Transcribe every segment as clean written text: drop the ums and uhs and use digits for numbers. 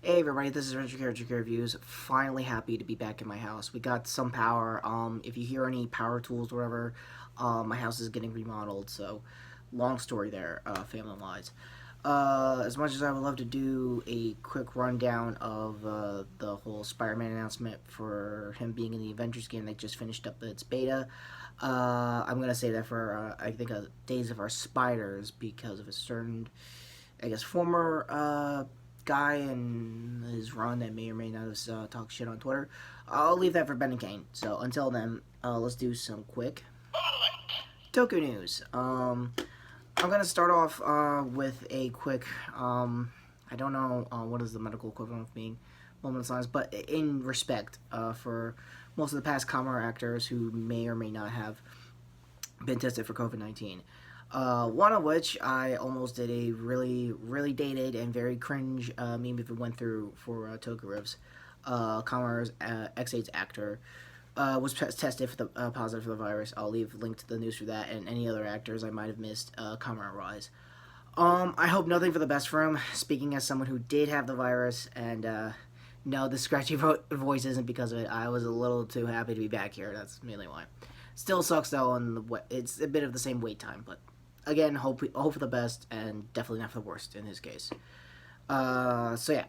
Hey everybody, this is Retrokid Reviews. Finally happy to be back in my house. We got some power. If you hear any power tools or whatever, my house is getting remodeled. So, long story there, family-wise. As much as I would love to do a quick rundown of the whole Spider-Man announcement for him being in the Avengers game that just finished up its beta, I'm gonna say that for I think Days of Our Spiders because of a certain, I guess, former guy and his run that may or may not have talked shit on Twitter. I'll leave that for Ben and Kane. So until then, let's do some quick Toku news. I'm gonna start off with a quick. I don't know what is the medical equivalent of being moment of silence, but in respect for most of the past Kamen actors who may or may not have been tested for COVID-19. One of which I almost did a really dated and very cringe meme if it went through for Toku Rivs. Kamen's X8's actor was tested for the positive for the virus. I'll leave a link to the news for that and any other actors I might have missed Kamen-wise. I hope nothing for the best for him. Speaking as someone who did have the virus, and no, the scratchy voice isn't because of it. I was a little too happy to be back here. That's mainly why. Still sucks though, and it's a bit of the same wait time. But again, hope for the best, and definitely not for the worst in his case. So yeah.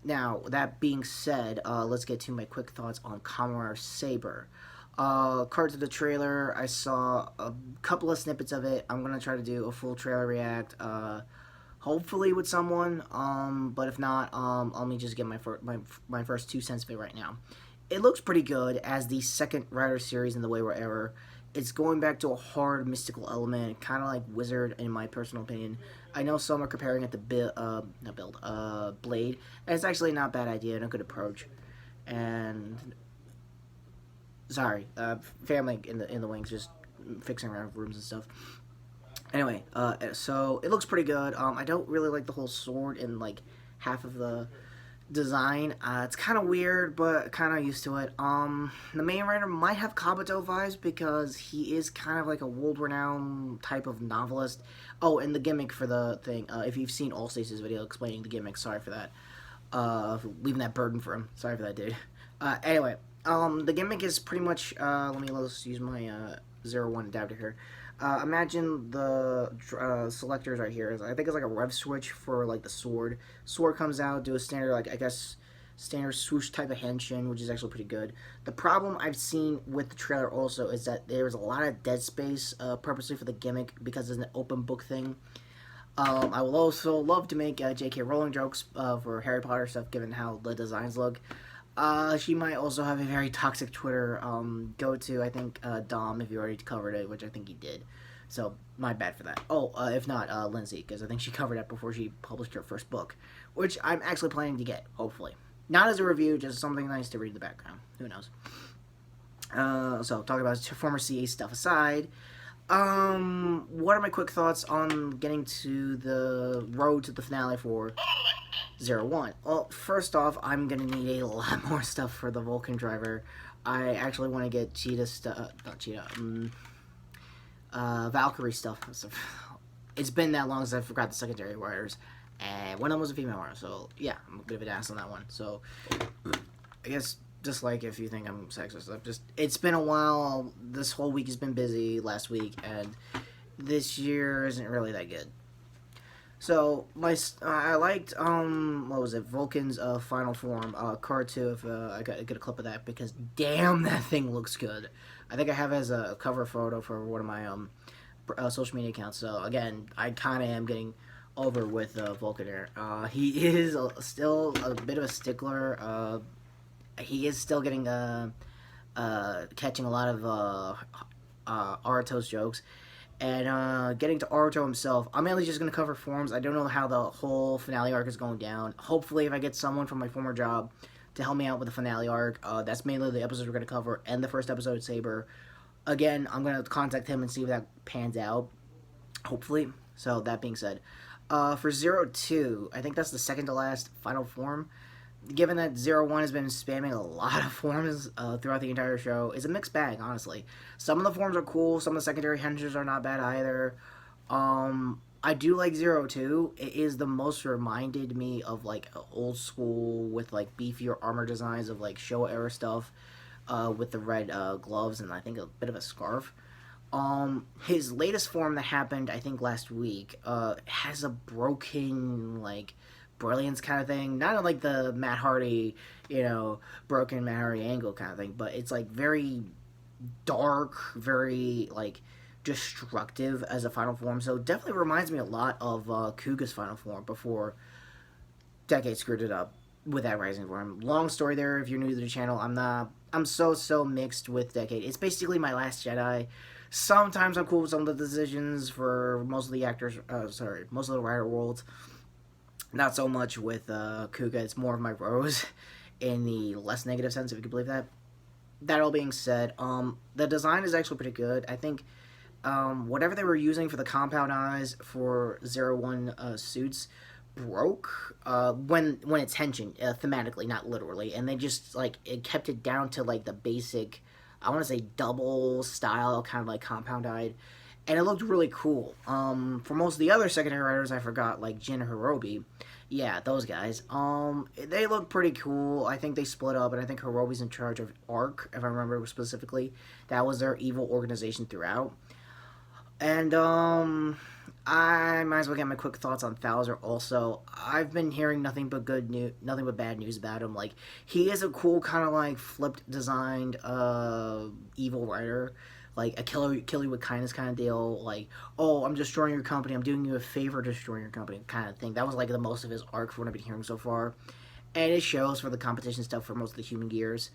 Now, that being said, let's get to my quick thoughts on Kamen Rider Saber. Card to the trailer, I saw a couple of snippets of it. I'm going to try to do a full trailer react, hopefully with someone, but if not, let me just get my first 2 cents of it right now. It looks pretty good as the second Rider series in the way wherever. It's going back to a hard mystical element, kind of like Wizard in my personal opinion. I know some are comparing it to Blade, and it's actually not a bad idea and a good approach. And sorry, family in the wings, just fixing around rooms and stuff. Anyway, so it looks pretty good. I don't really like the whole sword in like half of the design. It's kind of weird, but kind of used to it. The main writer might have Kabuto vibes because he is kind of like a world-renowned type of novelist. Oh, and the gimmick for the thing, if you've seen Allstace's video explaining the gimmick, sorry for that. Leaving that burden for him. Sorry for that, dude. Anyway, the gimmick is pretty much, let's use my 01 adapter here. Imagine the selectors right here. I think it's like a rev switch for like the sword. Sword comes out, do a standard, like I guess standard swoosh type of henshin, which is actually pretty good. The problem I've seen with the trailer also is that there's a lot of dead space purposely for the gimmick because it's an open book thing. I will also love to make J.K. Rowling jokes for Harry Potter stuff, given how the designs look. She might also have a very toxic Twitter go to, I think, Dom, if you already covered it, which I think he did. So, my bad for that. Oh, if not, Lindsay, because I think she covered it before she published her first book, which I'm actually planning to get, hopefully. Not as a review, just something nice to read in the background. Who knows? So, talking about former CA stuff aside, what are my quick thoughts on getting to the road to the finale for 01? Well, first off, I'm gonna need a lot more stuff for the Vulcan driver. I actually want to get Cheetah stuff, not Cheetah, Valkyrie stuff. It's been that long since I forgot the secondary writers, and one of them was a female writer, so yeah, I'm a bit of an ass on that one. So, I guess, just like if you think I'm sexist, it's been a while. This whole week has been busy, last week, and this year isn't really that good. So I liked what was it, Vulcan's final form, card 2. If I get a clip of that, because damn, that thing looks good. I think I have it as a cover photo for one of my social media accounts. So again, I kind of am getting over with Vulcan here. He is still a bit of a stickler. He is still getting catching a lot of Aruto's jokes. And getting to Aruto himself, I'm mainly just going to cover forms. I don't know how the whole finale arc is going down. Hopefully, if I get someone from my former job to help me out with the finale arc, that's mainly the episodes we're going to cover, and the first episode of Saber. Again, I'm going to contact him and see if that pans out. Hopefully. So, that being said. For 02, I think that's the second to last final form. Given that 01 has been spamming a lot of forms throughout the entire show, it's a mixed bag, honestly. Some of the forms are cool, some of the secondary henchers are not bad either. I do like Zero Two. It is the most reminded me of like old school with like beefier armor designs of like Showa era stuff, with the red gloves and I think a bit of a scarf. His latest form that happened, I think last week, has a broken like brilliance kind of thing. Not in, like the Matt Hardy, broken Matt Hardy angle kind of thing, but it's like very dark, very like destructive as a final form. So it definitely reminds me a lot of Kuga's final form before Decade screwed it up with that rising form. Long story there. If you're new to the channel, I'm so mixed with Decade. It's basically my Last Jedi. Sometimes I'm cool with some of the decisions for most of the actors. Most of the writer worlds. Not so much with Kuga. It's more of my Rose in the less negative sense, if you can believe that. That all being said, the design is actually pretty good. I think whatever they were using for the compound eyes for 01 suits broke when it's hinging thematically, not literally, and they just like it kept it down to like the basic, I want to say double style kind of like compound eyed, and it looked really cool. For most of the other secondary writers, I forgot like Jin Hirobi. Yeah, those guys. They look pretty cool. I think they split up, and I think Hirobi's in charge of ARC, if I remember specifically. That was their evil organization throughout. And I might as well get my quick thoughts on Thouser. Also, I've been hearing nothing but nothing but bad news about him. Like he is a cool kind of like flipped designed evil writer, like a kill you with kindness kind of deal. Like, oh, I'm destroying your company. I'm doing you a favor destroying your company kind of thing. That was like the most of his arc for what I've been hearing so far, and it shows for the competition stuff for most of the human gears.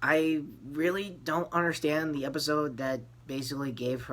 I really don't understand the episode that basically gave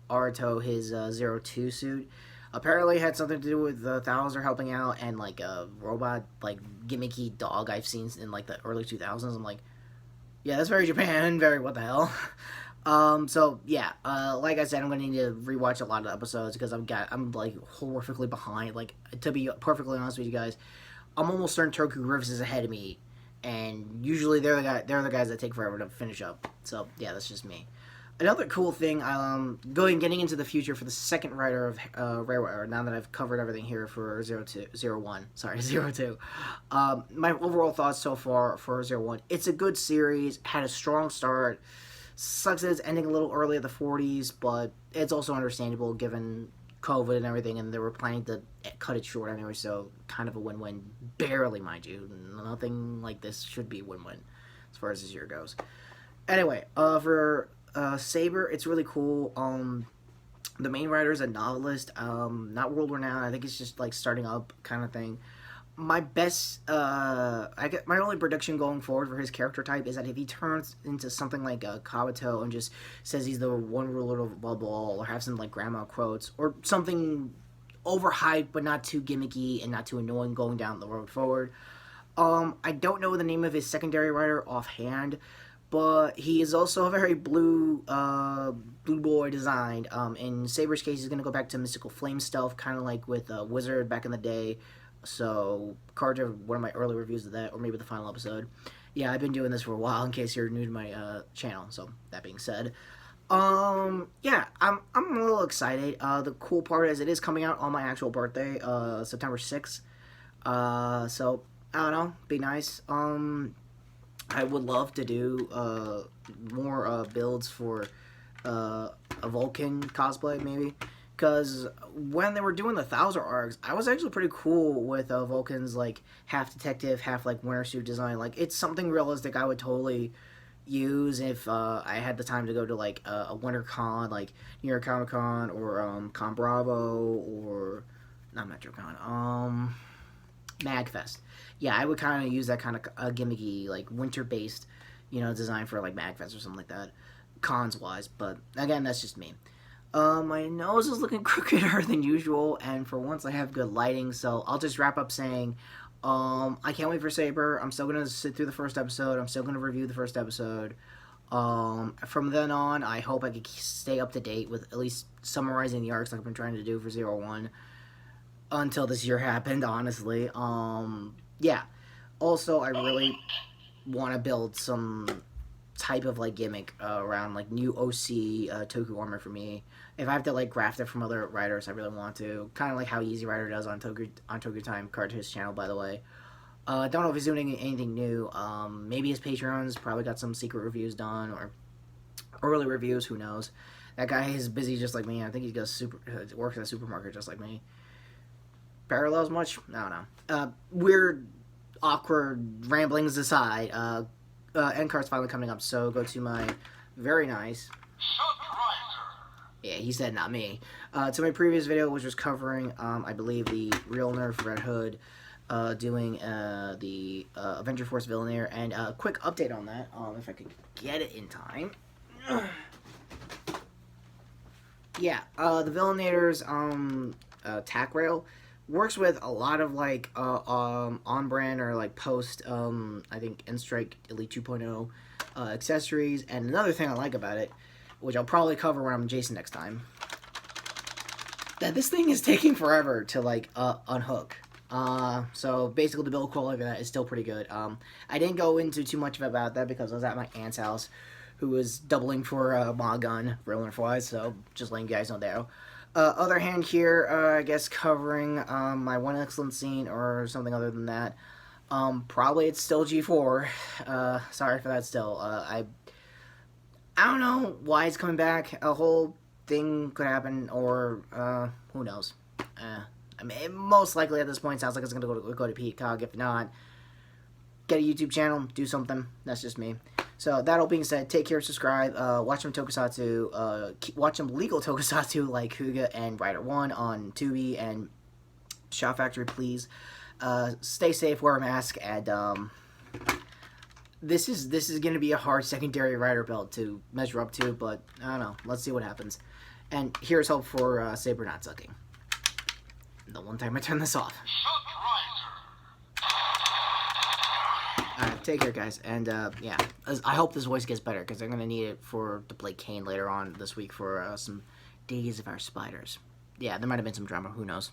Aruto his 02 suit. Apparently it had something to do with Thouser helping out and like a robot like gimmicky dog I've seen in like the early 2000s. I'm like, yeah, that's very Japan, very what the hell. So yeah, like I said, I'm gonna need to rewatch a lot of episodes because I'm like horrifically behind. Like to be perfectly honest with you guys, I'm almost certain Toku Rivers is ahead of me, and usually they're the guys that take forever to finish up. So yeah, that's just me. Another cool thing, getting into the future for the second writer of Rareware, now that I've covered everything here for 01, sorry, 02. My overall thoughts so far for 01, it's a good series, had a strong start, sucks that it's ending a little early at the 40s, but it's also understandable given COVID and everything, and they were planning to cut it short anyway, so kind of a win-win, barely, mind you. Nothing like this should be a win-win as far as this year goes. Anyway, for Saber, it's really cool. The main writer is a novelist, not world renowned. I think it's just like starting up kind of thing. My my only prediction going forward for his character type is that if he turns into something like a Kabuto and just says he's the one ruler of blah blah, or have some like grandma quotes or something overhyped but not too gimmicky and not too annoying going down the road forward. I don't know the name of his secondary writer offhand, but he is also a very blue boy designed. In Saber's case, he's going to go back to mystical flame stuff, kind of like with Wizard back in the day. So, cards are one of my early reviews of that, or maybe the final episode. Yeah, I've been doing this for a while, in case you're new to my channel. So, that being said, yeah, I'm a little excited. The cool part is it is coming out on my actual birthday, September 6th. So, I don't know, be nice. I would love to do more builds for a Vulcan cosplay, maybe. Because when they were doing the Thouser arcs, I was actually pretty cool with Vulcan's like half detective, half like winter suit design. Like it's something realistic I would totally use if I had the time to go to like a winter con, like New York Comic Con or Con Bravo or not MetroCon, MagFest. Yeah, I would kind of use that kind of gimmicky like winter based, design for like MagFest or something like that, cons wise. But again, that's just me. My nose is looking crookeder than usual, and for once I have good lighting, so I'll just wrap up saying, I can't wait for Saber. I'm still going to sit through the first episode. I'm still going to review the first episode. From then on, I hope I can stay up to date with at least summarizing the arcs like I've been trying to do for 01 until this year happened, honestly. Yeah. Also, I really want to build some type of like gimmick around like new OC Toku armor for me. If I have to like graft it from other writers, I really want to. Kind of like how Easy Rider does on Toku Time, card to his channel, by the way. Don't know if he's doing anything new. Maybe his Patreon's probably got some secret reviews done or early reviews. Who knows? That guy is busy just like me. I think he goes works at a supermarket just like me. Parallels much? I don't know. Weird, awkward ramblings aside. End card's finally coming up, so go to my very nice. Yeah, he said not me. To my previous video, which was covering, I believe, the Real Nerf Red Hood, doing the Avenger Force Villainaire, and a quick update on that, if I could get it in time. Yeah, the Villainator's tack rail works with a lot of like on brand or like post I think N-Strike Elite 2.0 accessories, and another thing I like about it, which I'll probably cover when I'm Jason next time, that this thing is taking forever to like unhook. So basically the build quality of that is still pretty good. I didn't go into too much about that because I was at my aunt's house, who was doubling for my gun, real wise, so just letting you guys know there. Other hand here, I guess covering my one excellent scene or something other than that. Probably it's still G4. Sorry for that still. I don't know why it's coming back. A whole thing could happen, or who knows. I mean, most likely at this point, sounds like it's going to go to Peacock. If not, get a YouTube channel, do something. That's just me. So, that all being said, take care, subscribe, watch some tokusatsu, watch some legal tokusatsu like Huga and Rider 1 on Tubi and Shop Factory, please. Stay safe, wear a mask, and this is going to be a hard secondary rider belt to measure up to, but I don't know. Let's see what happens. And here's hope for Saber not sucking. The one time I turn this off. Take care, guys, and yeah, I hope this voice gets better, because I'm going to need it to play Kane later on this week for some Days of Our Spiders. Yeah, there might have been some drama, who knows.